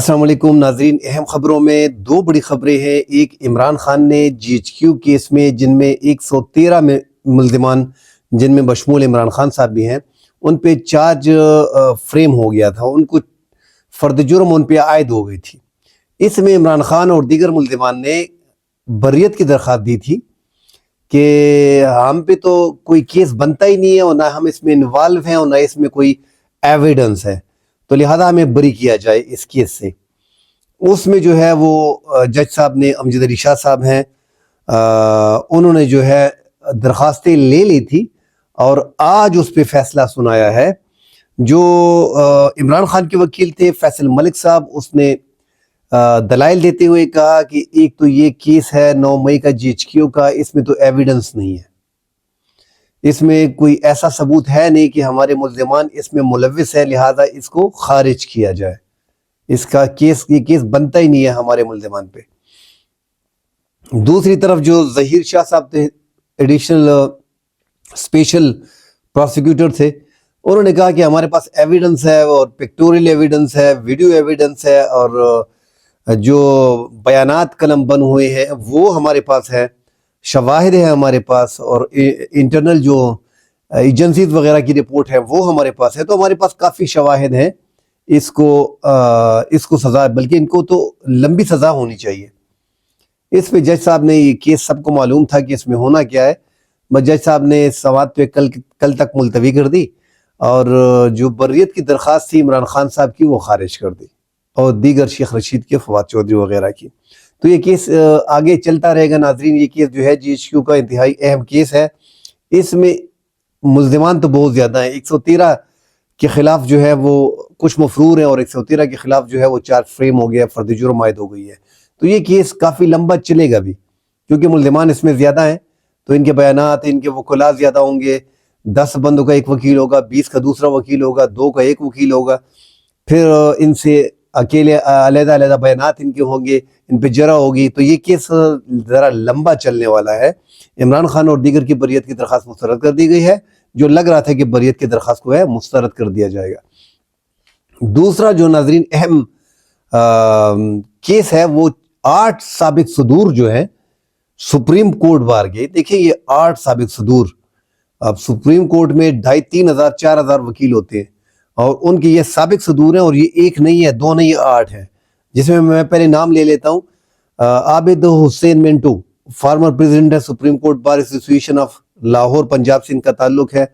السلام علیکم ناظرین، اہم خبروں میں دو بڑی خبریں ہیں۔ ایک، عمران خان نے جی ایچ کیو کیس میں جن میں 113 ملزمان جن میں بشمول عمران خان صاحب بھی ہیں، ان پہ چارج فریم ہو گیا تھا، ان کو فرد جرم ان پہ عائد ہو گئی تھی۔ اس میں عمران خان اور دیگر ملزمان نے بریت کی درخواست دی تھی کہ ہم پہ تو کوئی کیس بنتا ہی نہیں ہے اور نہ ہم اس میں انوالو ہیں اور نہ اس میں کوئی ایویڈنس ہے، تو لہذا ہمیں بری کیا جائے اس کیس سے۔ اس میں جو ہے وہ جج صاحب نے، امجد علی شاہ صاحب ہیں، انہوں نے جو ہے درخواستیں لے لی تھی اور آج اس پہ فیصلہ سنایا ہے۔ جو عمران خان کے وکیل تھے فیصل ملک صاحب، اس نے دلائل دیتے ہوئے کہا کہ ایک تو یہ کیس ہے 9 مئی کا جی ایچ کیو کا، اس میں تو ایویڈنس نہیں ہے، اس میں کوئی ایسا ثبوت ہے نہیں کہ ہمارے ملزمان اس میں ملوث ہے، لہذا اس کو خارج کیا جائے، اس کا یہ کیس بنتا ہی نہیں ہے ہمارے ملزمان پہ۔ دوسری طرف جو ظہیر شاہ صاحب تھے، ایڈیشنل اسپیشل پروسیکیوٹر تھے، انہوں نے کہا کہ ہمارے پاس ایویڈنس ہے اور پکٹوریل ایویڈنس ہے، ویڈیو ایویڈنس ہے، اور جو بیانات قلم بند ہوئے ہیں وہ ہمارے پاس ہے، شواہد ہے ہمارے پاس، اور انٹرنل جو ایجنسیز وغیرہ کی رپورٹ ہے وہ ہمارے پاس ہے، تو ہمارے پاس کافی شواہد ہیں، اس کو سزا، بلکہ ان کو تو لمبی سزا ہونی چاہیے۔ اس پہ جج صاحب نے، یہ کیس سب کو معلوم تھا کہ اس میں ہونا کیا ہے، بس جج صاحب نے سماعت پہ کل تک ملتوی کر دی اور جو بریت کی درخواست تھی عمران خان صاحب کی وہ خارج کر دی، اور دیگر شیخ رشید کے، فواد چودھری وغیرہ کی۔ تو یہ کیس آگے چلتا رہے گا ناظرین۔ یہ کیس جو ہے جی ایچ کیو کا انتہائی اہم کیس ہے، اس میں ملزمان تو بہت زیادہ ہیں، 113 کے خلاف جو ہے وہ کچھ مفرور ہیں اور 113 کے خلاف جو ہے وہ چارج فریم ہو گیا، فرد جرم عائد ہو گئی ہے۔ تو یہ کیس کافی لمبا چلے گا بھی، کیونکہ ملزمان اس میں زیادہ ہیں، تو ان کے بیانات، ان کے وکلاء زیادہ ہوں گے، 10 بندوں کا ایک وکیل ہوگا، 20 کا دوسرا وکیل ہوگا، 2 کا ایک وکیل ہوگا، پھر ان سے اکیلے علیحدہ علیحدہ بیانات ان کے ہوں گے، ان پہ جرح ہوگی، تو یہ کیس ذرا لمبا چلنے والا ہے۔ عمران خان اور دیگر کی بریت کی درخواست مسترد کر دی گئی ہے، جو لگ رہا تھا کہ بریت کی درخواست کو ہے مسترد کر دیا جائے گا۔ دوسرا جو ناظرین اہم کیس ہے، وہ 8 سابق صدور جو ہیں سپریم کورٹ بار گئے۔ دیکھیں یہ 8 سابق صدور، اب سپریم کورٹ میں 2500 3,000 4,000 وکیل ہوتے ہیں، اور ان کے یہ سابق صدور ہیں، اور یہ ایک نہیں ہے، 2 نہیں، 8 ہیں، جس میں پہلے نام لے لیتا ہوں۔ عابد حسین منٹو، فارمر پریزیڈنٹ ہے سپریم کورٹ بار ایسوسی ایشن آف لاہور پنجاب سے ان کا تعلق ہے۔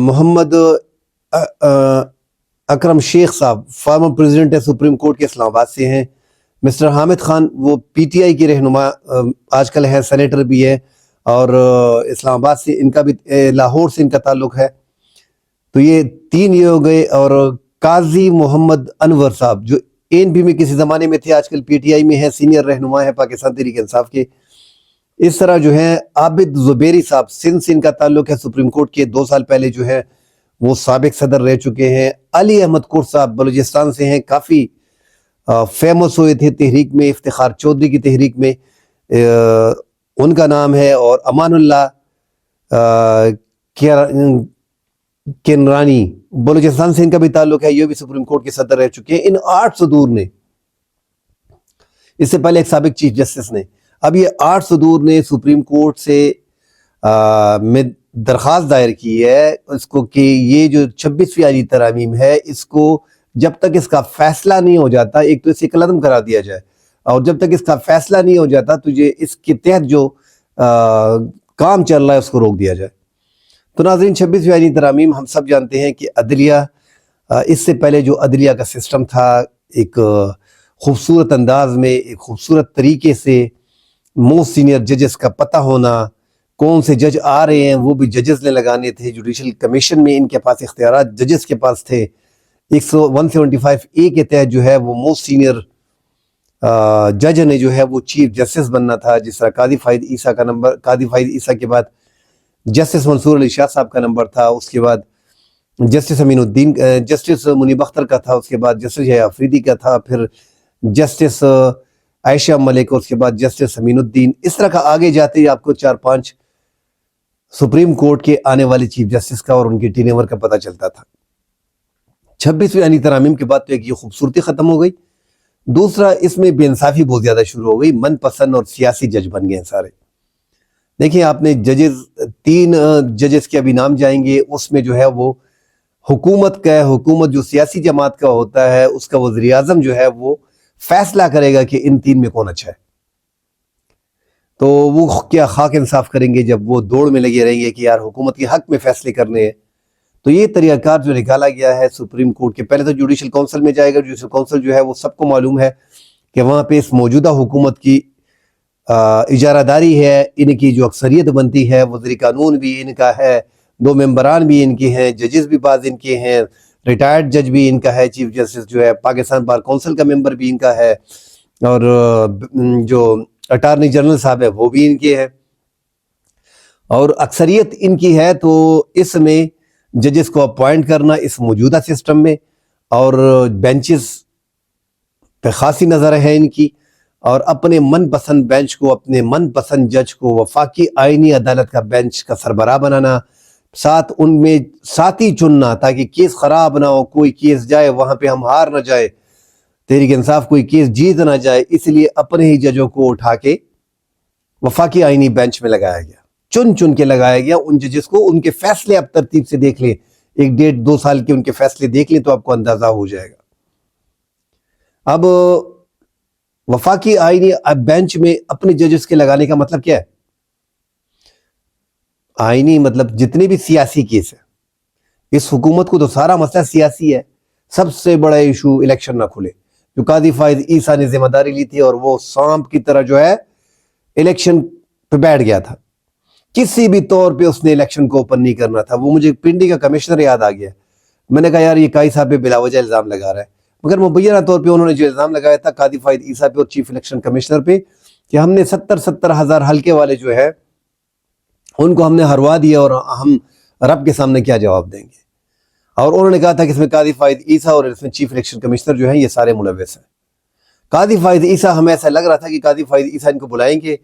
محمد اکرم شیخ صاحب، فارمر پریزیڈنٹ ہے سپریم کورٹ کے، اسلام آباد سے ہیں۔ مسٹر حامد خان، وہ پی ٹی آئی کی رہنما آج کل ہے، سینیٹر بھی ہے، اور اسلام آباد سے ان کا بھی، لاہور سے ان کا تعلق ہے۔ تو یہ 3 یہ ہو گئے، اور قاضی محمد انور صاحب جو ANP میں کسی زمانے میں تھے، آج کل پی ٹی آئی میں ہیں، سینئر رہنما ہے پاکستان تحریک انصاف کے۔ اس طرح جو ہیں عابد زبیری صاحب، سندھ سے ان کا تعلق ہے، سپریم کورٹ کے 2 سال پہلے جو ہے وہ سابق صدر رہ چکے ہیں۔ علی احمد کور صاحب بلوچستان سے ہیں، کافی فیمس ہوئے تھے تحریک میں، افتخار چودھری کی تحریک میں ان کا نام ہے، اور امان اللہ کنرانی بلوچستان سے ان کا بھی تعلق ہے، یہ بھی سپریم کورٹ کے صدر رہ چکے ہیں۔ ان 8 صدور نے، اس سے پہلے ایک سابق چیف جسٹس نے، اب یہ 8 صدور نے سپریم کورٹ سے میں درخواست دائر کی ہے اس کو کہ یہ جو 26ویں آئینی ترامیم ہے، اس کو جب تک اس کا فیصلہ نہیں ہو جاتا، ایک تو اسے قلعدم کرا دیا جائے، اور جب تک اس کا فیصلہ نہیں ہو جاتا تو یہ اس کے تحت جو کام چل رہا ہے اس کو روک دیا جائے۔ تو ناظرین، 26ویں آئینی ترامیم ہم سب جانتے ہیں کہ عدلیہ، اس سے پہلے جو عدلیہ کا سسٹم تھا، ایک خوبصورت انداز میں، ایک خوبصورت طریقے سے موسٹ سینئر ججز کا پتہ ہونا، کون سے جج آ رہے ہیں وہ بھی ججز نے لگانے تھے، جوڈیشل کمیشن میں ان کے پاس اختیارات ججز کے پاس تھے۔ 175A کے تحت جو ہے وہ موسٹ سینئر جج نے جو ہے وہ چیف جسٹس بننا تھا، جس طرح قاضی فائد عیسیٰ کا نمبر، قاضی فائد عیسیٰ کے بعد جسٹس منصور علی شاہ صاحب کا نمبر تھا، اس کے بعد جسٹس امین الدین، جسٹس منیب اختر کا تھا، اس کے بعد جسٹس یحییٰ آفریدی کا تھا، پھر جسٹس عائشہ ملک، اور اس کے بعد جسٹس امین الدین۔ اس طرح کا آگے جاتے ہی آپ کو 4-5 سپریم کورٹ کے آنے والے چیف جسٹس کا اور ان کی ٹین اوور کا پتہ چلتا تھا۔ 26ویں آئینی ترامیم کے بعد تو ایک یہ خوبصورتی ختم ہو گئی، دوسرا اس میں بے انصافی بہت زیادہ شروع ہو گئی، من پسند اور سیاسی جج بن گئے ہیں سارے۔ دیکھیں آپ نے ججز 3 ججز کے ابھی نام جائیں گے، اس میں جو ہے وہ حکومت کا ہے، حکومت جو سیاسی جماعت کا ہوتا ہے اس کا وزیر اعظم جو ہے وہ فیصلہ کرے گا کہ ان 3 میں کون اچھا ہے۔ تو وہ کیا خاک انصاف کریں گے جب وہ دوڑ میں لگے رہیں گے کہ یار حکومت کے حق میں فیصلے کرنے ہیں۔ تو یہ طریقہ کار جو نکالا گیا ہے سپریم کورٹ کے، پہلے تو جوڈیشل کونسل میں جائے گا، جوڈیشل کونسل جو ہے وہ سب کو معلوم ہے کہ وہاں پہ اس موجودہ حکومت کی اجارہ داری ہے، ان کی جو اکثریت بنتی ہے، وزیر قانون بھی ان کا ہے، 2 ممبران بھی ان کے ہیں، ججز بھی بعض ان کے ہیں، ریٹائرڈ جج بھی ان کا ہے، چیف جسٹس جو ہے پاکستان بار کونسل کا ممبر بھی ان کا ہے، اور جو اٹارنی جنرل صاحب ہے وہ بھی ان کے ہے، اور اکثریت ان کی ہے۔ تو اس میں ججز کو اپوائنٹ کرنا اس موجودہ سسٹم میں، اور بینچز پہ خاصی نظر ہے ان کی، اور اپنے من پسند بینچ کو، اپنے من پسند جج کو وفاقی آئینی عدالت کا بینچ کا سربراہ بنانا، ساتھ ان میں ساتھی چننا تاکہ کیس خراب نہ ہو، کوئی کیس جائے وہاں پہ ہم ہار نہ جائے، تحریک انصاف کوئی کیس جیت نہ جائے، اس لیے اپنے ہی ججوں کو اٹھا کے وفاقی آئینی بینچ میں لگایا گیا، چن کے لگایا گیا ان ججز کو۔ ان کے فیصلے آپ ترتیب سے دیکھ لیں، 1-1.5-2 سال کے ان کے فیصلے دیکھ لیں تو آپ کو اندازہ ہو جائے گا۔ اب وفاقی آئینی بینچ میں اپنے ججز کے لگانے کا مطلب کیا ہے؟ آئینی مطلب جتنے بھی سیاسی کیس ہیں، اس حکومت کو تو سارا مسئلہ سیاسی ہے، سب سے بڑا ایشو الیکشن نہ کھلے، جو قاضی فائز عیسیٰ نے ذمہ داری لی تھی اور وہ سانپ کی طرح جو ہے الیکشن پہ بیٹھ گیا تھا، کسی بھی طور پہ اس نے الیکشن کو اوپن نہیں کرنا تھا۔ وہ مجھے پنڈی کا کمشنر یاد آ گیا، میں نے کہا یار یہ قاضی صاحب پہ بلا وجہ الزام لگا رہا ہے، مگر مبینہ طور پہ انہوں نے جو الزام لگایا تھا قاضی فائز عیسیٰ پہ اور چیف الیکشن کمشنر پہ کہ ہم نے 70 ہزار حلقے والے جو ہے ان کو ہم نے ہروا دیا اور ہم رب کے سامنے کیا جواب دیں گے، اور انہوں نے کہا تھا کہ اس میں قاضی فائز عیسیٰ اور اس میں چیف الیکشن کمشنر جو ہیں یہ سارے ملوث ہیں۔ قاضی فائز عیسیٰ، ہمیں ایسا لگ رہا تھا کہ قاضی فائز عیسیٰ ان کو بلائیں گے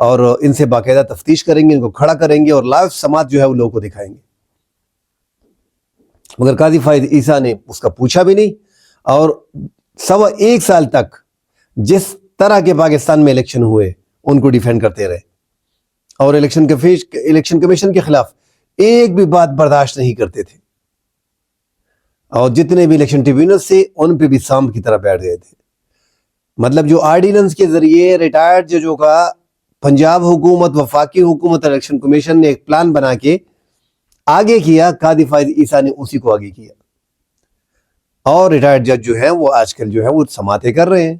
اور ان سے باقاعدہ تفتیش کریں گے، ان کو کھڑا کریں گے اور لائیو سماعت جو ہے وہ لوگوں کو دکھائیں گے، مگر قاضی فائز عیسیٰ نے اس کا پوچھا بھی نہیں، اور 1.25 سال تک جس طرح کے پاکستان میں الیکشن ہوئے ان کو ڈیفینڈ کرتے رہے، اور الیکشن کمیشن کے خلاف ایک بھی بات برداشت نہیں کرتے تھے، اور جتنے بھی الیکشن ٹریبیونلز سے ان پہ بھی سانپ کی طرح بیٹھ گئے تھے۔ مطلب جو آرڈیننس کے ذریعے ریٹائرڈ ججوں کا پنجاب حکومت، وفاقی حکومت، الیکشن کمیشن نے ایک پلان بنا کے آگے کیا، قاضی فائز عیسیٰ نے اسی کو آگے کیا، اور ریٹائرڈ جج جو ہیں وہ آج کل جو ہے وہ سماعتیں کر رہے ہیں۔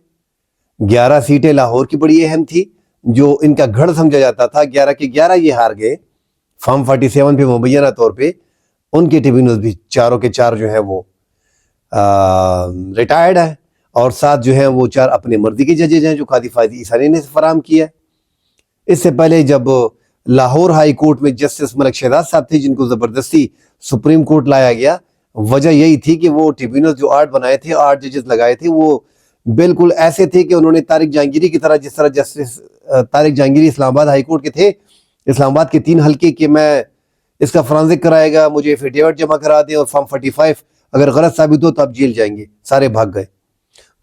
11 سیٹیں لاہور کی بڑی اہم تھی، جو ان کا گھڑ سمجھا جاتا تھا، 11 کے 11 یہ ہار گئے، فارم 47 پہ مبینہ طور پہ ان کے ٹریبیونلز بھی 4 کے 4 جو ہے وہ ریٹائرڈ ہیں، اور ساتھ جو ہیں وہ 4 اپنے مرضی کے ججز ہیں جو قاضی فائز عیسیٰ نے فراہم کیا ہے۔ اس سے پہلے جب لاہور ہائی کورٹ میں جسٹس ملک شہزاد صاحب تھے جن کو زبردستی سپریم کورٹ لایا گیا، وجہ یہی تھی کہ وہ ٹریبیونل جو 8 بنائے تھے، 8 ججز لگائے تھے، وہ بالکل ایسے تھے کہ انہوں نے طارق جہانگیری کی طرح، جس طرح جسٹس طارق جہانگیری اسلام آباد ہائی کورٹ کے تھے، اسلام آباد کے 3 حلقے کہ میں اس کا فرانزک کرائے گا، مجھے ایفیڈیوٹ جمع کرا دیں، اور فارم 45 اگر غلط ثابت ہو تو آپ جیل جائیں گے، سارے بھاگ گئے۔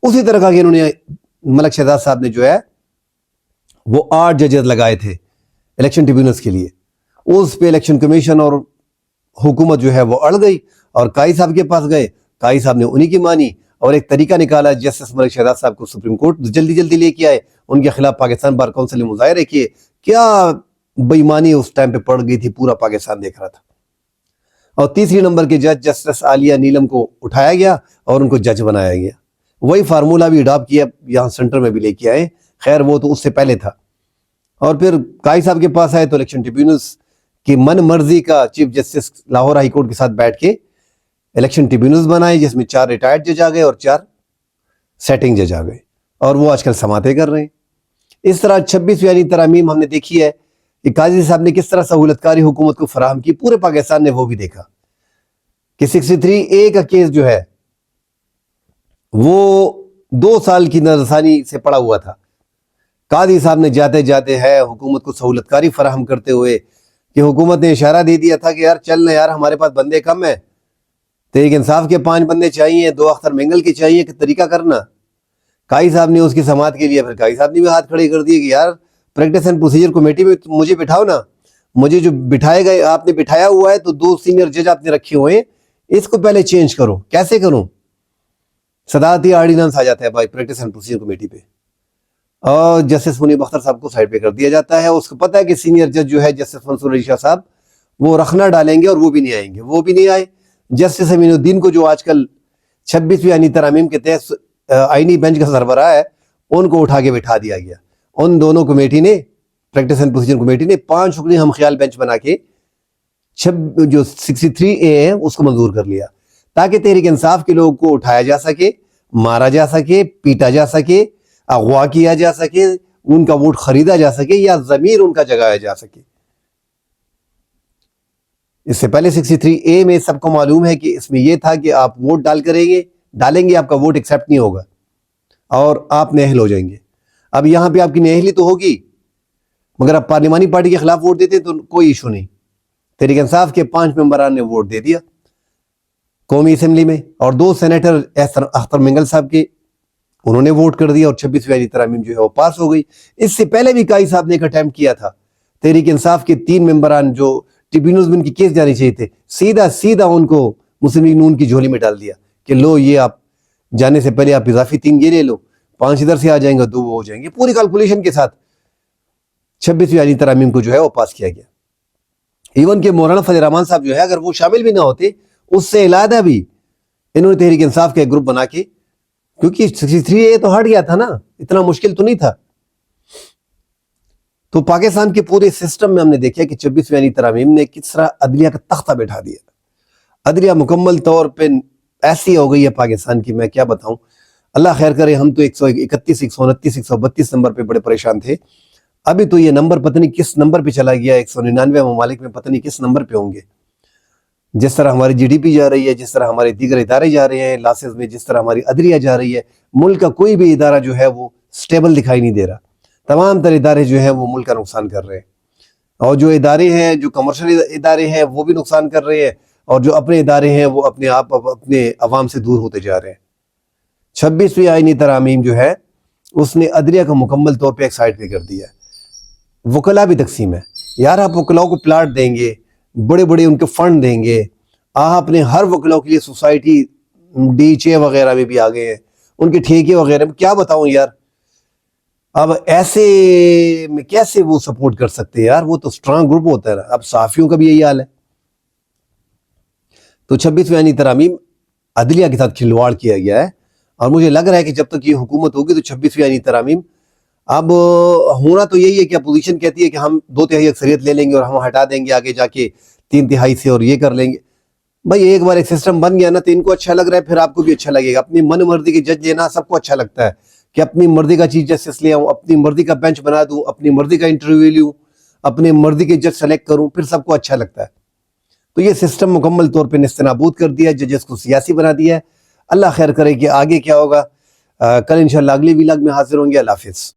اسی طرح کا کہ انہوں نے ملک شہزاد صاحب نے جو ہے وہ 8 ججز لگائے تھے الیکشن ٹریبیونلز کے لیے، اس پہ الیکشن کمیشن اور حکومت جو ہے وہ اڑ گئی اور قاضی صاحب کے پاس گئے، قاضی صاحب نے انہی کی مانی اور ایک طریقہ نکالا، جسٹس ملک شہزاد صاحب کو سپریم کورٹ جلدی لے کے آئے، ان کے خلاف پاکستان بار کونسل نے مظاہرے کیے۔ کیا بے ایمانی اس ٹائم پہ پڑ گئی تھی، پورا پاکستان دیکھ رہا تھا۔ اور تیسری نمبر کے جج جسٹس عالیہ نیلم کو اٹھایا گیا اور ان کو جج بنایا گیا، وہی فارمولہ بھی اڈاپٹ کیا یہاں سینٹر میں بھی لے کے آئے، خیر وہ تو اس سے پہلے تھا۔ اور پھر قاضی صاحب کے پاس آئے تو الیکشن ٹریبیونلز کی من مرضی کا chief justice Lahore high court کے ساتھ بیٹھ کے الیکشن ٹریبیونلز بنائے، جس میں 4 ریٹائرڈ جج آ گئے اور 4 سیٹنگ جج آ گئے، اور وہ آج کل سماعتیں کر رہے ہیں۔ اس طرح 26ویں یعنی ترامیم ہم نے دیکھی ہے کہ قاضی صاحب نے کس طرح سہولت کاری حکومت کو فراہم کی، پورے پاکستان نے وہ بھی دیکھا کہ 63A کا کیس جو ہے وہ 2 سال کی نظرثانی سے پڑا ہوا تھا۔ قاضی صاحب نے جاتے ہے حکومت کو سہولت کاری فراہم کرتے ہوئے کہ حکومت نے اشارہ دے دیا تھا کہ یار چل نا یار، ہمارے پاس بندے کم ہیں، تحریک انصاف کے 5 بندے چاہیے، 2 اختر مینگل کے چاہیے، کہ طریقہ کرنا. قائی صاحب نے اس کی سماعت کے لیے، پھر قائی صاحب نے بھی ہاتھ کھڑے کر دیے کہ یار پریکٹس اینڈ پروسیجر کمیٹی میں مجھے بٹھاؤ نا. مجھے جو بٹھائے گئے، آپ نے بٹھایا ہوا ہے تو 2 سینئر جج آپ نے رکھے ہوئے ہیں، اس کو پہلے چینج کرو. کیسے کروں؟ صدارتی آرڈیننس آ جاتا ہے بھائی پریکٹس اینڈ پروسیجر کمیٹی پہ، اور جسٹس منیب اختر صاحب کو سائڈ پہ کر دیا جاتا ہے. اس کو پتہ ہے کہ سینئر جج جو ہے جسٹس منصور علی شاہ صاحب وہ رکھنا ڈالیں گے اور وہ بھی نہیں آئیں گے. وہ بھی نہیں آئے. جسٹس امین الدین کو جو آج کل 26ویں آئینی ترامیم کے تحت آئینی بینچ کا سربراہ ہے، ان کو اٹھا کے بٹھا دیا گیا. ان دونوں کمیٹی نے، پریکٹس اینڈ پروسیجر کمیٹی نے 5 رکنی ہم خیال بینچ بنا کے جو 63A ہے اس کو منظور کر لیا، تاکہ تحریک انصاف کے لوگوں کو اٹھایا جا سکے، مارا جا سکے، پیٹا جا سکے، اغوا کیا جا سکے، ان کا ووٹ خریدا جا سکے یا ضمیر ان کا جگایا جا سکے. اس سے پہلے 63A میں سب کو معلوم ہے کہ اس میں یہ تھا کہ آپ ووٹ ڈالیں گے، آپ کا ووٹ ایکسیپٹ نہیں ہوگا اور آپ نااہل ہو جائیں گے. اب یہاں پہ آپ کی نااہلی تو ہوگی، مگر آپ پارلیمانی پارٹی کے خلاف ووٹ دیتے تو کوئی ایشو نہیں. تحریک انصاف کے 5 ممبران نے ووٹ دے دیا قومی اسمبلی میں، اور 2 سینیٹر اختر مینگل صاحب کے، انہوں نے ووٹ کر دیا اور 26ویں آئینی ترامیم جو ہے وہ پاس ہو گئی. اس سے پہلے بھی قائی صاحب نے ایک اٹیمپٹ کیا تھا. تحریک انصاف کے 3 ممبران جو ٹریبیونلز میں ان کی کیس جانے چاہیے تھے، سیدھا ان کو مسلم لیگ نون کی جھولی میں ڈال دیا کہ لو یہ آپ جانے سے پہلے آپ اضافی 3 یہ لے لو، 5 ادھر سے آ جائیں گے، 2 وہ ہو جائیں گے. پوری کیلکولیشن کے ساتھ 26ویں آئینی ترامیم کو جو ہے وہ پاس کیا گیا. ایون کہ مولانا فضل الرحمان صاحب جو ہے اگر وہ شامل بھی نہ ہوتے، اس سے علیحدہ بھی انہوں نے تحریک انصاف کا ایک گروپ بنا کے، کیونکہ 63A تو ہٹ گیا تھا نا، اتنا مشکل تو نہیں تھا. تو پاکستان کے پورے سسٹم میں ہم نے دیکھا کہ 26ویں آئینی ترامیم نے کس طرح عدلیہ کا تختہ بٹھا دیا. عدلیہ مکمل طور پہ ایسی ہو گئی ہے پاکستان کی، میں کیا بتاؤں. اللہ خیر کرے. ہم تو 131 129 132 نمبر پہ بڑے پریشان تھے. ابھی تو یہ نمبر پتہ نہیں کس نمبر پہ چلا گیا. 199 ممالک میں پتہ نہیں کس نمبر پہ ہوں گے. جس طرح ہماری جی ڈی پی جا رہی ہے، جس طرح ہمارے دیگر ادارے جا رہے ہیں لاسز میں، جس طرح ہماری عدلیہ جا رہی ہے، ملک کا کوئی بھی ادارہ جو ہے وہ سٹیبل دکھائی نہیں دے رہا. تمام تر ادارے جو ہیں وہ ملک کا نقصان کر رہے ہیں، اور جو ادارے ہیں، جو کمرشل ادارے ہیں، وہ بھی نقصان کر رہے ہیں، اور جو اپنے ادارے ہیں وہ اپنے عوام سے دور ہوتے جا رہے ہیں. 26ویں آئینی ترامیم جو ہے اس نے عدلیہ کو مکمل طور پہ ایک سائڈ پہ کر دیا ہے. وکلا بھی تقسیم ہے. یار آپ وکلاؤں کو پلاٹ دیں گے، بڑے بڑے ان کے فنڈ دیں گے، آپ اپنے ہر وکلاؤں کے لیے سوسائٹی ڈیچے وغیرہ میں بھی آ گئے ہیں، ان کے ٹھیکے وغیرہ میں. کیا بتاؤں یار، اب ایسے میں کیسے وہ سپورٹ کر سکتے ہیں یار؟ وہ تو سٹرانگ گروپ ہوتا ہے نا. اب صحافیوں کا بھی یہی حال ہے. تو 26ویں آئینی ترامیم عدلیہ کے ساتھ کھلواڑ کیا گیا ہے، اور مجھے لگ رہا ہے کہ جب تک یہ حکومت ہوگی تو 26ویں آئینی ترامیم اب ہونا تو یہی ہے کہ اپوزیشن کہتی ہے کہ ہم 2/3 اکثریت لے لیں گے اور ہم ہٹا دیں گے آگے جا کے 3/3 سے، اور یہ کر لیں گے. بھائی ایک بار ایک سسٹم بن گیا نا تو ان کو اچھا لگ رہا ہے، پھر آپ کو بھی اچھا لگے گا. اپنی من مرضی کے جج لینا سب کو اچھا لگتا ہے کہ اپنی مرضی کا چیف جسٹس لے آؤں، اپنی مرضی کا بینچ بنا دوں، اپنی مرضی کا انٹرویو لوں، اپنی مرضی کے جج سلیکٹ کروں، پھر سب کو اچھا لگتا ہے. تو یہ سسٹم مکمل طور پہ نستنابود کر دیا ہے، ججز کو سیاسی بنا دیا ہے. اللہ خیر کرے کہ آگے کیا ہوگا. کل انشاءاللہ اگلی ویلاگ میں حاضر ہوں گے. اللہ حافظ.